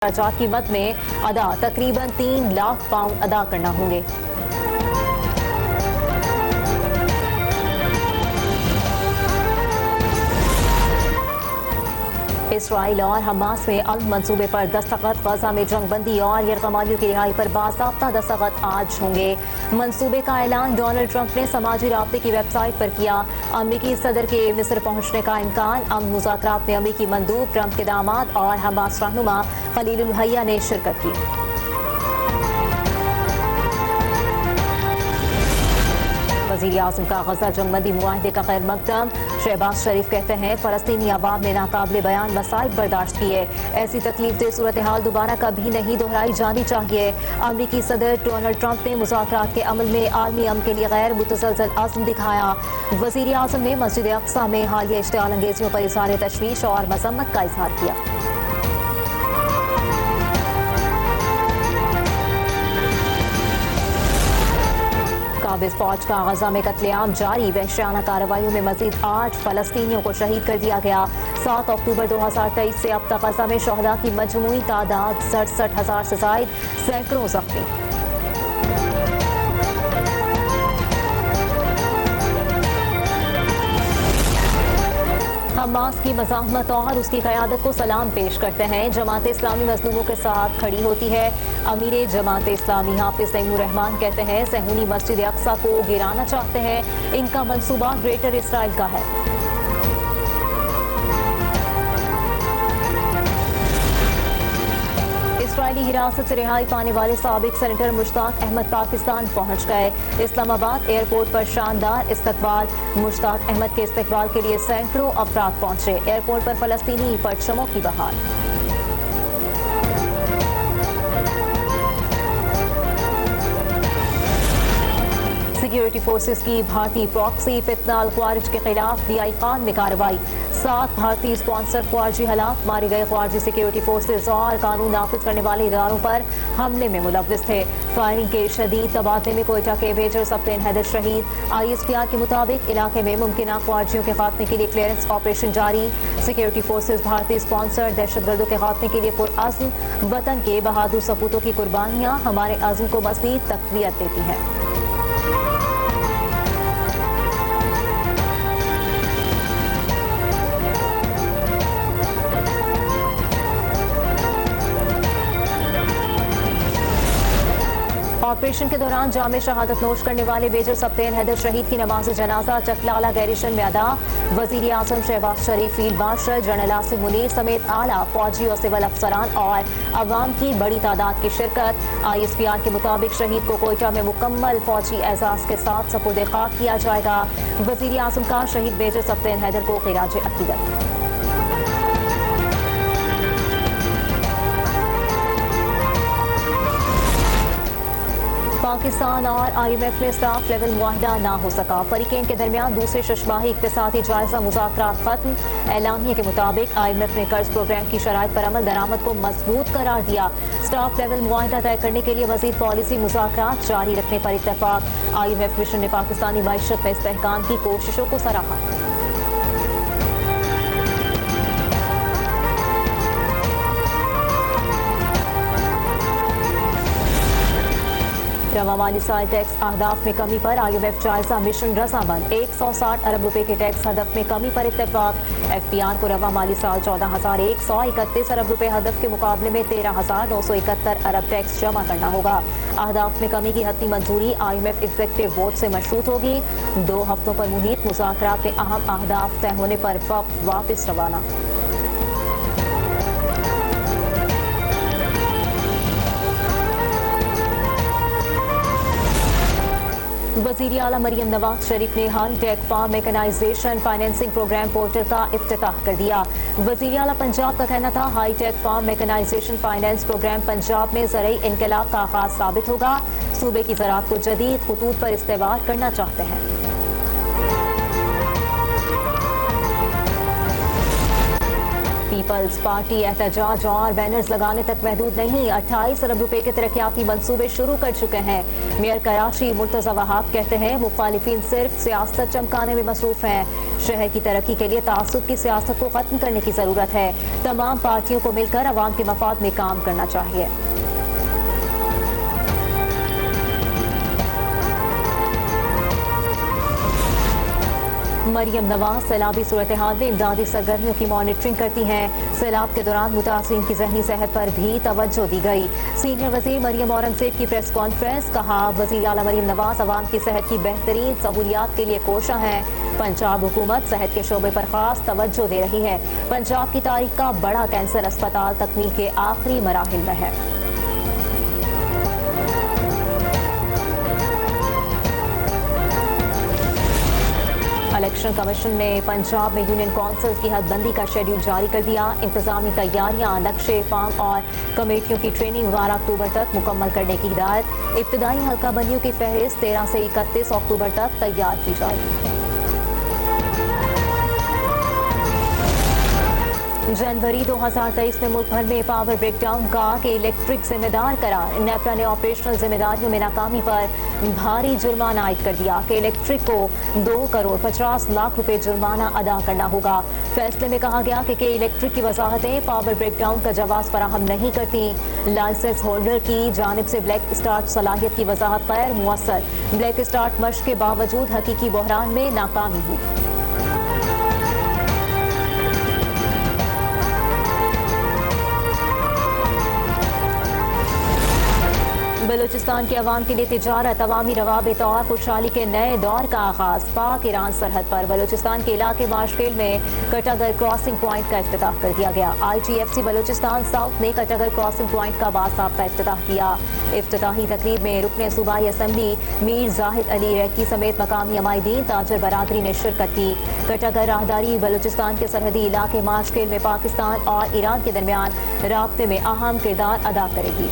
खर्चात की मद में अदा तकरीबन 3 लाख पाउंड अदा करना होंगे। इसराइल और हमास में अल मंसूबे पर दस्तखत, गजा में जंगबंदी और यरगमालियों की रिहाई पर बाज़ाब्ता दस्तखत आज होंगे। मंसूबे का ऐलान डोनाल्ड ट्रंप ने समाजी राब्ते की वेबसाइट पर किया। अमरीकी सदर के मिस्र पहुंचने का इम्कान। अमन मुज़ाकरात में अमरीकी मंदूब, ट्रंप के दामाद और हमास रहनुमा खलीलुल हैया ने शिरकत की। वज़ीर-ए-आज़म का गजा जंगबंदी मुआहदे का खैर मकदम। शहबाज शरीफ कहते हैं फ़लस्तीनी अवाम ने नाकाबिले बयान मसाइब बर्दाश्त किए। ऐसी तकलीफदेह सूरत हाल दोबारा कभी नहीं दोहराई जानी चाहिए। अमरीकी सदर डोनाल्ड ट्रंप ने मुज़ाकरात के अमल में आलमी अमन के लिए गैर मुतसलसल अज़्म दिखाया। वज़ीर-ए-आज़म ने मस्जिद अक़सा में हालिया इश्तिआल अंगेजियों पर इज़हार तशवीश और मज़म्मत का इज़हार किया। काबिज़ फौज का गजा में कत्लेआम जारी। वहशियाना कार्रवाइयों में मजीद 8 फ़लस्तीनियों को शहीद कर दिया गया। 7 अक्टूबर 2023 से अब तक गजा में शहदा की मजमूई तादाद 67,000 से ज़ायद, सैकड़ों ज़ख्मी। हमास की मज़ाहमत और उसकी क़यादत को सलाम पेश करते हैं। जमात इस्लामी मज़लूमों के साथ खड़ी होती है। अमीर जमात इस्लामी हाफिज़ तैमूर रहमान कहते हैं सहूनी मस्जिद अक़सा को गिराना चाहते हैं। इनका मंसूबा ग्रेटर इसराइल का है। इसराइली हिरासत से रिहाई पाने वाले साबिक सेनेटर मुश्ताक अहमद पाकिस्तान पहुंच गए। इस्लामाबाद एयरपोर्ट पर शानदार इस्तकबाल। मुश्ताक अहमद के इस्तकबाल के लिए सैकड़ों अफराद पहुंचे। एयरपोर्ट पर फलस्तीनी परचमों की बहार। सिक्योरिटी फोर्सेस की भारतीय प्रॉक्सी फितना अल-ख्वारिज के खिलाफ DI खान में कार्रवाई। 7 भारतीय स्पॉन्सर ख्वारिजी हलाक। मारे गए ख्वारिजी सिक्योरिटी फोर्सेस और कानून नाफिज करने वाले इदारों पर हमले में मुलव्विस थे। फायरिंग के शदीद तबादले में कोयटा के मेजर सप्तेन हैदर शहीद। ISPR के मुताबिक इलाके में मुमकिन ख्वारिजियों के खात्मे के लिए क्लियरेंस ऑपरेशन जारी। सिक्योरिटी फोर्सेस भारतीय स्पॉन्सर दहशतगर्दों के खात्मे के लिए पुरअज़्म। वतन के बहादुर सपूतों की कुर्बानियां हमारे अज़्म को मज़ीद तक़वियत देती हैं। ऑपरेशन के दौरान जामे शहादत नोश करने वाले मेजर सप्तेन हैदर शहीद की नमाज जनाजा चकलाला गैरिशन में अदा। वज़ीर-ए-आज़म Shehbaz Sharif, field marshal general Asim Munir समेत आला फौजी और सिविल अफसरान और अवाम की बड़ी तादाद की शिरकत। ISPR के मुताबिक शहीद को कोयटा में मुकम्मल फौजी एजाज के साथ सपुर्द खाक किया जाएगा। वज़ीर-ए-आज़म का शहीद मेजर सप्तेन हैदर को खिराज अकीदत। पाकिस्तान और IMF में स्टाफ लेवल मुआहदा ना हो सका। फरीकेन के दरमियान दूसरे शशमाही इक़्तिसादी जायजा मुज़ाकरात खत्म। एलामिया के मुताबिक IMF ने कर्ज प्रोग्राम की शराइत पर अमल दरामद को मजबूत करार दिया। स्टाफ लेवल मुआहदा तय करने के लिए मज़ीद पॉलिसी मुज़ाकरात जारी रखने पर इत्तेफाक। IMF मिशन ने पाकिस्तानी मईशत में इस्तेहकाम की कोशिशों को सराहा। रवा माली साल टैक्स अहदाफ में कमी पर IMF जायजा मिशन रजामंद। 160 अरब रुपए के टैक्स हदफ में कमी पर इत्तेफाक। FPR को रवा माली साल 14,131 अरब रुपए हदफ के मुकाबले में 13,971 अरब टैक्स जमा करना होगा। अहदाफ में कमी की हतमी मंजूरी IMF एग्जीक्यूटिव वोट से मशरूत होगी। 2 हफ्तों पर मुहित मुज़ाकरात में अहम अहदाफ तय होने पर वक्त वापस रवाना। वज़ीर आला मरियम नवाज शरीफ ने high tech farm mechanisation financing programme portal का इफ्तिताह कर दिया। वज़ीर आला पंजाब का कहना था high tech farm mechanisation finance programme Punjab में ज़रई इनकलाब का आगाज साबित होगा। सूबे की ज़राअत को जदीद खुतूत पर इस्तेवार करना चाहते हैं। पीपल्स पार्टी एहतजाज और बैनर्स लगाने तक महदूद नहीं, 28 अरब रुपए के तरक्याती मंसूबे शुरू कर चुके हैं। मेयर कराची मुर्तजा वहाब कहते हैं मुखालिफिन सिर्फ सियासत चमकाने में मसरूफ हैं। शहर की तरक्की के लिए तासुब की सियासत को खत्म करने की जरूरत है। तमाम पार्टियों को मिलकर अवाम के मफाद में काम करना चाहिए। मरियम नवाज सैलाबी सूरत हाल में इमदादी सरगर्मियों की मॉनिटरिंग करती हैं। सैलाब के दौरान मुतासिरीन की जहनी सेहत पर भी तवज्जो दी गई। सीनियर वजीर मरियम औरंगजेब की प्रेस कॉन्फ्रेंस, कहा वजीर आला मरियम नवाज अवाम की सेहत की बेहतरीन सहूलियात के लिए कोशा है। पंजाब हुकूमत सेहत के शोबे पर खास तवज्जो दे रही है। पंजाब की तारीख का बड़ा कैंसर अस्पताल तकमील के आखिरी मराहिल में है। इलेक्शन कमीशन ने पंजाब में यूनियन काउंसिल की हदबंदी का शेड्यूल जारी कर दिया। इंतजामी तैयारियां, नक्शे फार्म और कमेटियों की ट्रेनिंग 12 अक्टूबर तक मुकम्मल करने की हिदायत। इब्तदाई हल्का बंदियों की फहरिस्त 13 से 31 अक्टूबर तक तैयार की जाएगी। जनवरी 2023 में मुल्क भर में पावर ब्रेकडाउन का के इलेक्ट्रिक जिम्मेदार करार। नेपरा ने ऑपरेशनल जिम्मेदारियों में नाकामी पर भारी जुर्माना आयद कर दिया कि इलेक्ट्रिक को 2 करोड़ 50 लाख रुपए जुर्माना अदा करना होगा। फैसले में कहा गया कि इलेक्ट्रिक की वजाहतें पावर ब्रेकडाउन का जवाब फराहम नहीं करती। लाइसेंस होल्डर की जानिब से ब्लैक स्टार्ट सलाहियत की वजाहत गैर मुअस्सर। ब्लैक स्टार्ट मश्क के बावजूद हकीकी बहरान में नाकामी हुई। बलूचिस्तान के अवाम के लिए तिजारत, अवामी रवाबित और खुशहाली के नए दौर का आगाज। पाक ईरान सरहद पर बलूचिस्तान के इलाके मार्शफील्ड में कटागर क्रॉसिंग पॉइंट का इफ्तिताह कर दिया गया। ITFC बलूचिस्तान साउथ ने कटागर क्रॉसिंग पॉइंट का बासाख्ता इफ्तिताह किया। इफ्तिताही तकरीब में रुकने सूबाई असम्बली मीर जाहिद अली रैकी समेत मकामी अमायदीन ताजर बरादरी ने शिरकत की। कटागर राहदारी बलूचिस्तान के सरहदी इलाके मार्शफील्ड में पाकिस्तान और ईरान के दरमियान राब्ते में अहम किरदार अदा करेगी।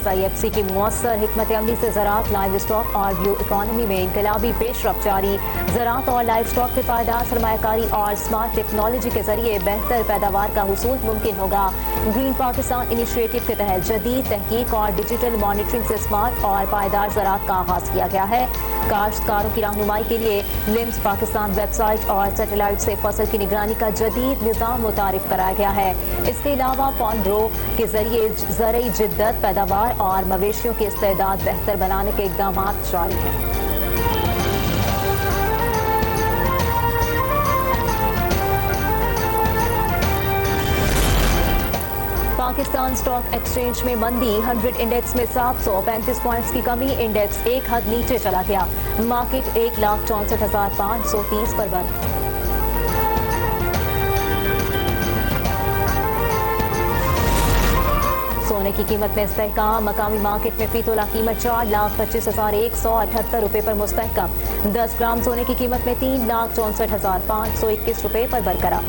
SIFC की मुअस्सर हिकमत अमली से ज़राअत, लाइव स्टॉक और ब्लू इकॉनमी में इनकलाबी पेशरफ्त जारी। ज़राअत और लाइव स्टॉक में पायदार सरमायाकारी और स्मार्ट टेक्नोलॉजी के जरिए बेहतर पैदावार का हुसूल मुमकिन होगा। ग्रीन पाकिस्तान इनिशिएटिव के तहत जदीद तहकीक और डिजिटल मॉनिटरिंग से स्मार्ट और पायदार ज़राअत का आगाज किया गया है। काश्तकारों की रहनुमाई के लिए लिम्स पाकिस्तान वेबसाइट और सैटेलाइट से फसल की निगरानी का जदीद निज़ाम मुतारिफ कराया गया है। इसके अलावा फॉन्ड्रो के जरिए ज़रई जिद्दत, पैदावार और मवेशियों की इस्तेदाद बेहतर बनाने के इक़दाम जारी हैं। पाकिस्तान स्टॉक एक्सचेंज में मंदी, 100 इंडेक्स में 735 पॉइंट्स की कमी। इंडेक्स एक हद नीचे चला गया। मार्केट 1,64,530 पर बंद। सोने की कीमत में इस्तेहकाम, मकामी मार्केट में फी तोला कीमत 4,25,178 रुपए पर मुस्तहकम। 10 ग्राम सोने की कीमत में 3,64,521 रुपए पर बरकरार।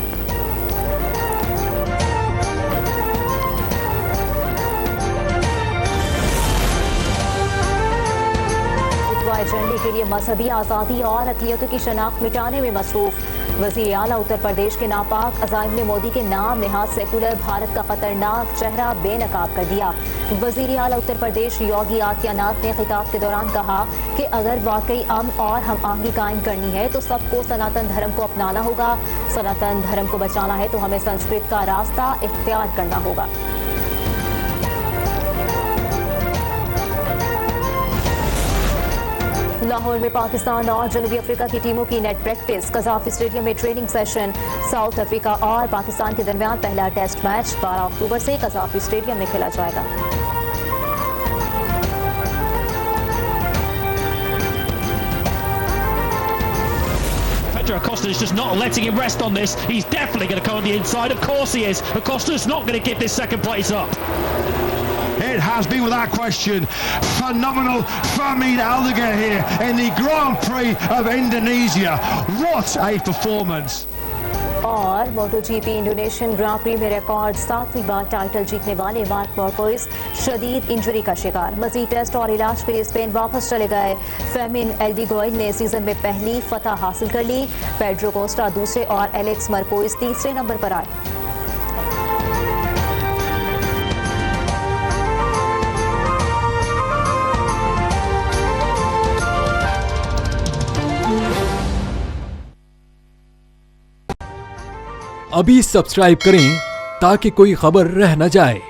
एजेंडे के लिए मजहबी आज़ादी और अक़लियतों की शनाख्त मिटाने में मसरूफ। वज़ीर आला उत्तर प्रदेश के नापाक अज़ाइम ने मोदी के नाम नेहाद सेकुलर भारत का खतरनाक चेहरा बेनकाब कर दिया। वज़ीर आला उत्तर प्रदेश योगी आदित्यनाथ ने खिताब के दौरान कहा कि अगर वाकई अमन और हम आहंगी कायम करनी है तो सबको सनातन धर्म को अपनाना होगा। सनातन धर्म को बचाना है तो हमें संस्कृत का रास्ता इख्तियार करना होगा। लाहौर में पाकिस्तान और जनूबी अफ्रीका की टीमों की नेट प्रैक्टिस। कज़ाफ़ी स्टेडियम में ट्रेनिंग सेशन। साउथ अफ्रीका और पाकिस्तान के दरमियान पहला टेस्ट मैच 12 अक्टूबर से कज़ाफ़ी स्टेडियम में खेला जाएगा। Pedro Acosta is just not letting him rest on this. He's definitely going to come on the inside. Of course he is. Acosta's not going to give this second place up. It has been without question phenomenal Fahmi Aldega here in the Grand Prix of Indonesia. What a performance! और खबर, MotoGP Indonesian ग्रां pre में record 7वीं बार title जीतने वाले mark Marquez शदीद injury का शिकार। मजीद test और इलाज के लिए स्पेन वापस चले गए। फेमिन एल्डिगोयल ने सीजन में पहली फतह हासिल कर ली। पेड्रो कोस्टा दूसरे और एलेक्स मर्कोइज तीसरे नंबर पर आए। अभी सब्सक्राइब करें ताकि कोई खबर रह न जाए।